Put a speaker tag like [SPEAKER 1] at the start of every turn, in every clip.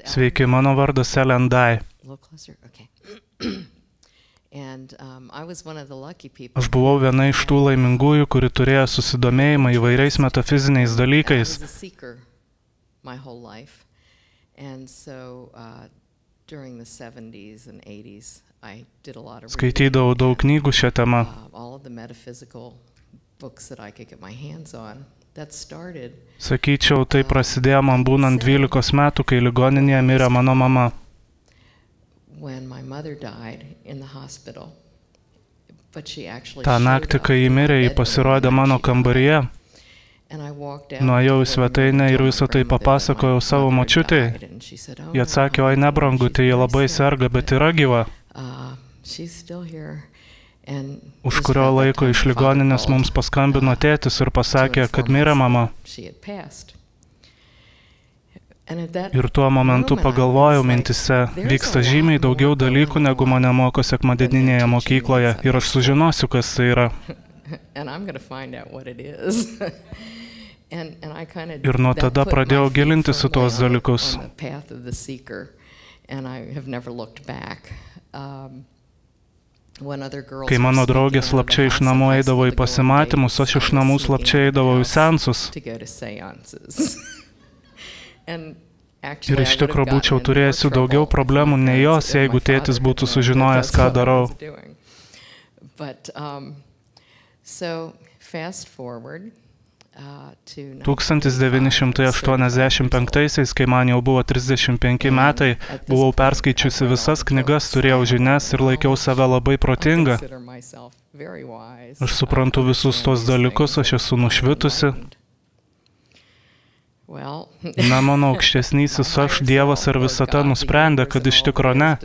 [SPEAKER 1] Sveiki, mano vardas Ellen Dye. Aš buvau viena iš tų laimingųjų, kuri turėjo susidomėjimą įvairiais metafiziniais dalykais. Skaitydavau daug knygų šią temą. Sakyčiau, tai prasidėjo man būnant 12 metų, kai ligoninėje mirė mano mama. Ta naktį, kai ji mirė, ji pasirodė mano kambaryje. Nuėjau į svetainę ir visą tai papasakojau savo močiutei. Ji atsakė, oi nebrangutė, ji labai serga, bet yra gyva. Už kurio laiko iš ligoninės mums paskambino tėtis ir pasakė, kad mirė mama. Ir tuo momentu pagalvojau mintise, vyksta žymiai daugiau dalykų, negu mane moko sekmadieninėje mokykloje, ir aš sužinosiu, kas tai yra. Ir nuo tada pradėjau gilintis į tuos dalykus. Kai mano draugė slapčia iš namų eidavo į pasimatymus, aš iš namų slapčia eidavau į seansus. Ir iš tikrųjų būčiau turėjusi daugiau problemų nei jos, jeigu tėtis būtų sužinojęs, ką darau. 1985-aisiais, kai man jau buvo 35 metai, buvau perskaičiusi visas knygas, turėjau žinias ir laikiau save labai protinga. Aš suprantu visus tos dalykus, aš esu nušvitusi. Na, mano aukštesnysis aš, Dievas ar visata nusprendė, kad iš tikro ne.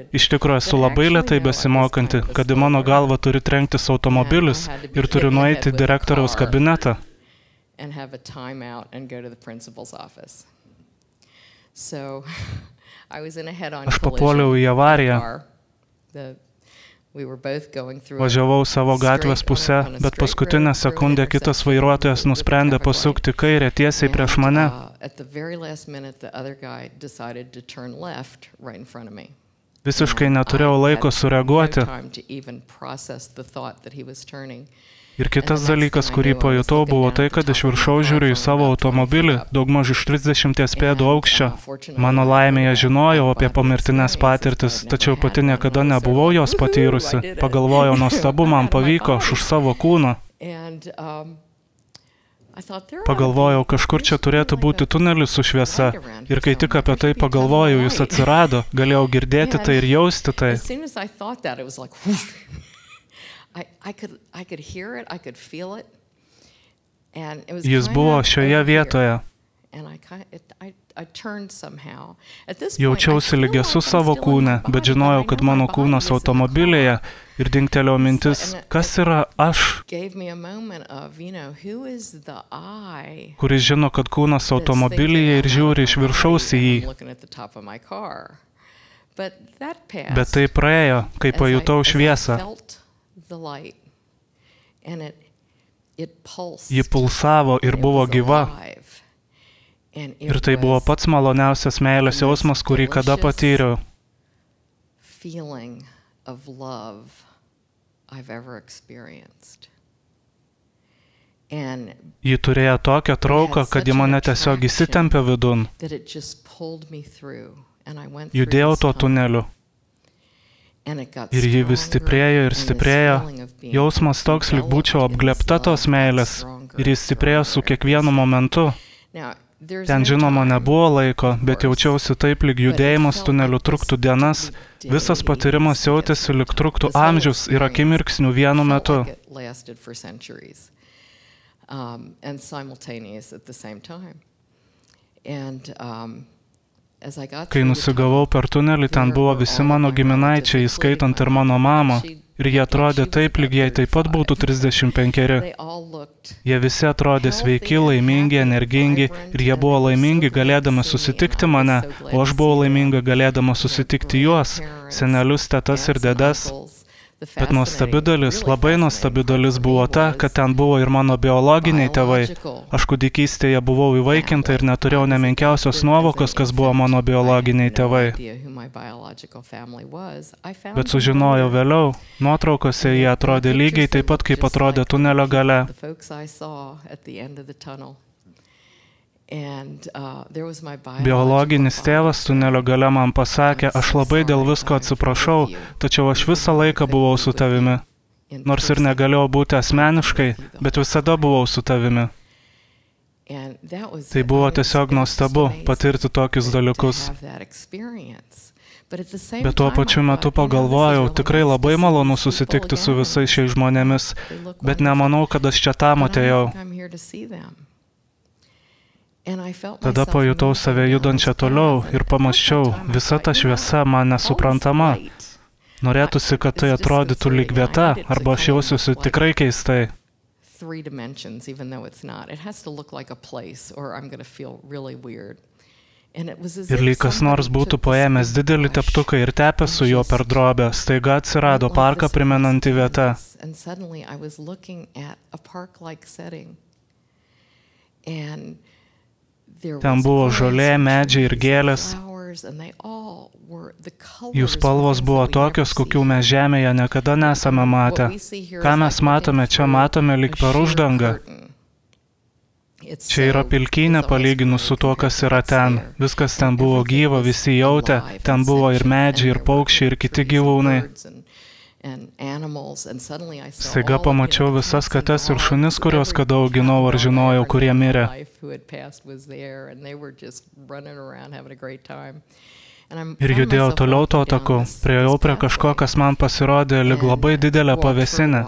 [SPEAKER 1] Iš tikro esu labai lėtai besimokanti, kad į mano galvą turi trenktis automobilis ir turiu nueiti į direktoriaus kabinetą. Aš papuoliau į avariją. Važiavau savo gatvės pusę, bet paskutinę sekundę kitas vairuotojas nusprendė pasukti kairę tiesiai prieš mane. Visiškai neturėjau laiko sureaguoti. Ir kitas dalykas, kurį pajutau, buvo tai, kad iš viršaus žiūriu į savo automobilį, daugmaž iš 30 pėdų aukščio. Mano laimėje žinojau apie pomirtinės patirtis, tačiau pati niekada nebuvau jos patyrusi. Pagalvojau, nuostabu, man pavyko, aš už savo kūną. Pagalvojau, kažkur čia turėtų būti tunelis su šviesa. Ir kai tik apie tai pagalvojau, jis atsirado, galėjau girdėti tai ir jausti tai. Jis buvo šioje vietoje. Jaučiausi lyg esu savo kūne, bet žinojau, kad mano kūnas automobilyje ir dingtelėjo mintis, kas yra aš, kuris žino, kad kūnas automobilyje ir žiūri iš viršaus į jį. Bet tai praėjo, kai pajutau šviesą. Ji pulsavo ir buvo gyva. Ir tai buvo pats maloniausias meilės jausmas, kurį kada patyriau. Ji turėjo tokią trauką, kad ji mane tiesiog įsitempė vidun. Judėjau tuo tuneliu. Ir ji vis stiprėjo ir stiprėjo. Jausmas toks, lyg būčiau apglėbta tos meilės. Ir jis stiprėjo su kiekvienu momentu. Ten žinoma nebuvo laiko, bet jaučiausi taip, lyg judėjimas tuneliu truktų dienas. Visas patyrimas jautėsi, lyg truktų amžius ir akimirksnių vienu metu. Kai nusigavau per tunelį, ten buvo visi mano giminaičiai, įskaitant ir mano mamą. Ir jie atrodė taip, lyg jai taip pat būtų 35. Jie visi atrodė sveiki, laimingi, energingi ir jie buvo laimingi galėdami susitikti mane, o aš buvau laiminga galėdama susitikti juos, senelius, tetas ir dedas. Bet nuostabi dalis, labai nuostabi dalis buvo ta, kad ten buvo ir mano biologiniai tėvai. Aš kūdikystėje buvau įvaikinta ir neturėjau nemenkiausios nuovokos, kas buvo mano biologiniai tėvai. Bet sužinojau vėliau, nuotraukose jie atrodė lygiai taip pat, kaip atrodė tunelio gale. Biologinis tėvas tunelio gale man pasakė, aš labai dėl visko atsiprašau, tačiau aš visą laiką buvau su tavimi. Nors ir negalėjau būti asmeniškai, bet visada buvau su tavimi. Tai buvo tiesiog nuostabu patirti tokius dalykus. Bet tuo pačiu metu pagalvojau, tikrai labai malonu susitikti su visais šiais žmonėmis, bet nemanau, kad aš čia tam atėjau. Tada pajutau save judančią toliau ir pamąsčiau, visa ta šviesa man nesuprantama. Norėtųsi, kad tai atrodytų lyg vieta, arba aš jausiuosi tikrai keistai. Ir lyg kas nors būtų paėmęs didelį teptuką ir tepęs su juo per drobę, staiga atsirado parką primenanti vieta. Ten buvo žolė, medžiai ir gėlės. Jų spalvos buvo tokios, kokių mes žemėje niekada nesame matę. Ką mes matome, čia matome lyg per uždangą. Čia yra pilkynė palyginus su tuo, kas yra ten. Viskas ten buvo gyva, visi jautė. Ten buvo ir medžiai, ir paukščiai, ir kiti gyvūnai. Staiga pamačiau visas kates ir šunis, kuriuos kada auginau ar žinojau, kurie mirė. Ir judėjau toliau tuo taku. Priėjau prie kažko, kas man pasirodė lyg labai didelė pavėsinė.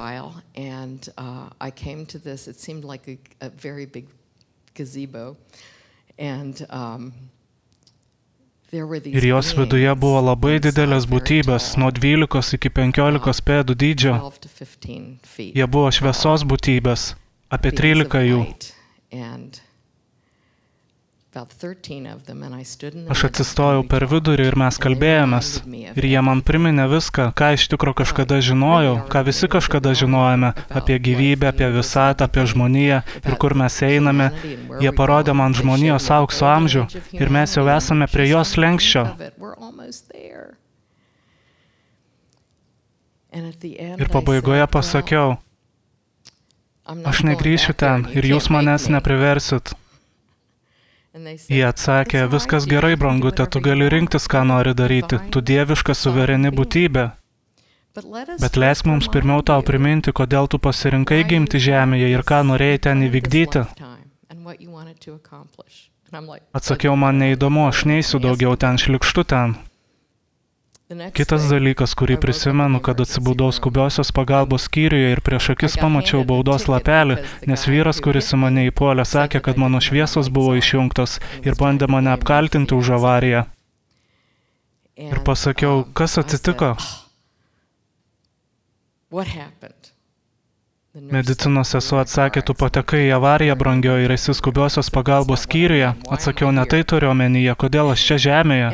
[SPEAKER 1] Ir jos viduje buvo labai didelės būtybės, nuo 12 iki 15 pėdų dydžio. Jie buvo šviesos būtybės, apie 13 jų. Aš atsistojau per vidurį ir mes kalbėjomės. Ir jie man priminė viską, ką iš tikro kažkada žinojau, ką visi kažkada žinojame, apie gyvybę, apie visatą, apie žmoniją ir kur mes einame. Jie parodė man žmonijos aukso amžių ir mes jau esame prie jos slenksčio. Ir pabaigoje pasakiau, aš negrįšiu ten ir jūs manęs nepriversit. Jie atsakė, viskas gerai, brangutė, tu gali rinktis, ką nori daryti, tu dieviška suvereni būtybė. Bet leisk mums pirmiau tau priminti, kodėl tu pasirinkai gimti žemėje ir ką norėjai ten įvykdyti. Atsakiau, man neįdomu, aš neisiu daugiau ten, šlikštu ten. Kitas dalykas, kurį prisimenu, kad atsibudau skubiosios pagalbos skyriuje ir prieš akis pamačiau baudos lapelį, nes vyras, kuris į mane įpuolė, sakė, kad mano šviesos buvo išjungtos ir bandė mane apkaltinti už avariją. Ir pasakiau, kas atsitiko? Medicinos sesuo atsakė, tu patekai į avariją, brangioji, ir esi skubiosios pagalbos skyriuje. Atsakiau, ne tai turiu omenyje, kodėl aš čia žemėje.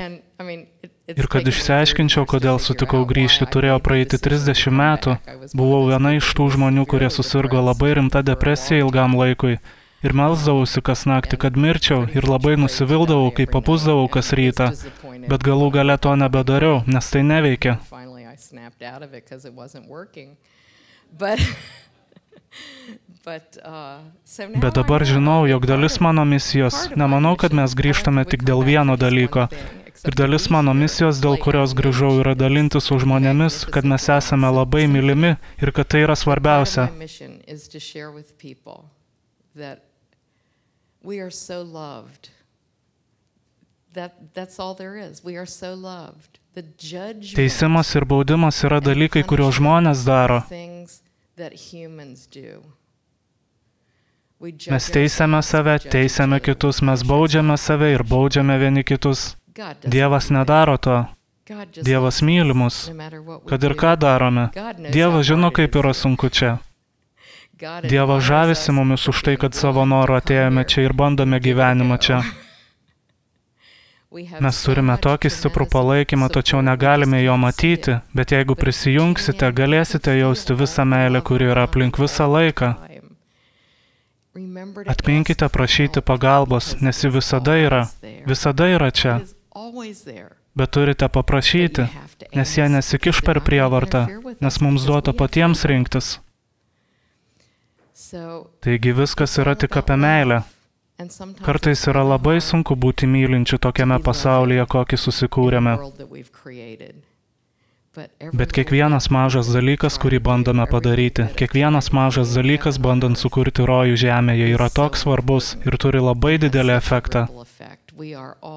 [SPEAKER 1] Ir kad išsiaiškinčiau, kodėl sutikau grįžti, turėjo praeiti 30 metų. Buvau viena iš tų žmonių, kurie susirgo labai rimta depresija ilgam laikui. Ir melsdavausi kas naktį, kad mirčiau, ir labai nusivildavau, kai papusdavau kas rytą. Bet galų gale to nebedariau, nes tai neveikia. Bet dabar žinau, jog dalis mano misijos, nemanau, kad mes grįžtame tik dėl vieno dalyko. Ir dalis mano misijos, dėl kurios grįžau, yra dalintis su žmonėmis, kad mes esame labai mylimi ir kad tai yra svarbiausia. Teisimas ir baudimas yra dalykai, kuriuos žmonės daro. Mes teisiame save, teisiame kitus, mes baudžiame save ir baudžiame vieni kitus. Dievas nedaro to. Dievas myli mus. Kad ir ką darome. Dievas žino, kaip yra sunku čia. Dievas žavisi mumis už tai, kad savo noru atėjome čia ir bandome gyvenimą čia. Mes turime tokį stiprų palaikymą, tačiau negalime jo matyti, bet jeigu prisijungsite, galėsite jausti visą meilę, kuri yra aplink visą laiką. Atminkite prašyti pagalbos, nes ji visada yra čia. Bet turite paprašyti, nes jie nesikiš per prievartą, nes mums duota patiems rinktis. Taigi viskas yra tik apie meilę. Kartais yra labai sunku būti mylinčiu tokiame pasaulyje, kokį susikūrėme. Bet kiekvienas mažas dalykas, kurį bandome padaryti, kiekvienas mažas dalykas, bandant sukurti rojų žemėje, yra toks svarbus ir turi labai didelį efektą.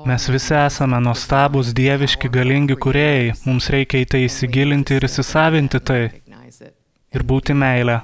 [SPEAKER 1] Mes visi esame nuostabūs, dieviški, galingi kūrėjai. Mums reikia į tai įsigilinti ir įsisavinti tai. Ir būti meilė.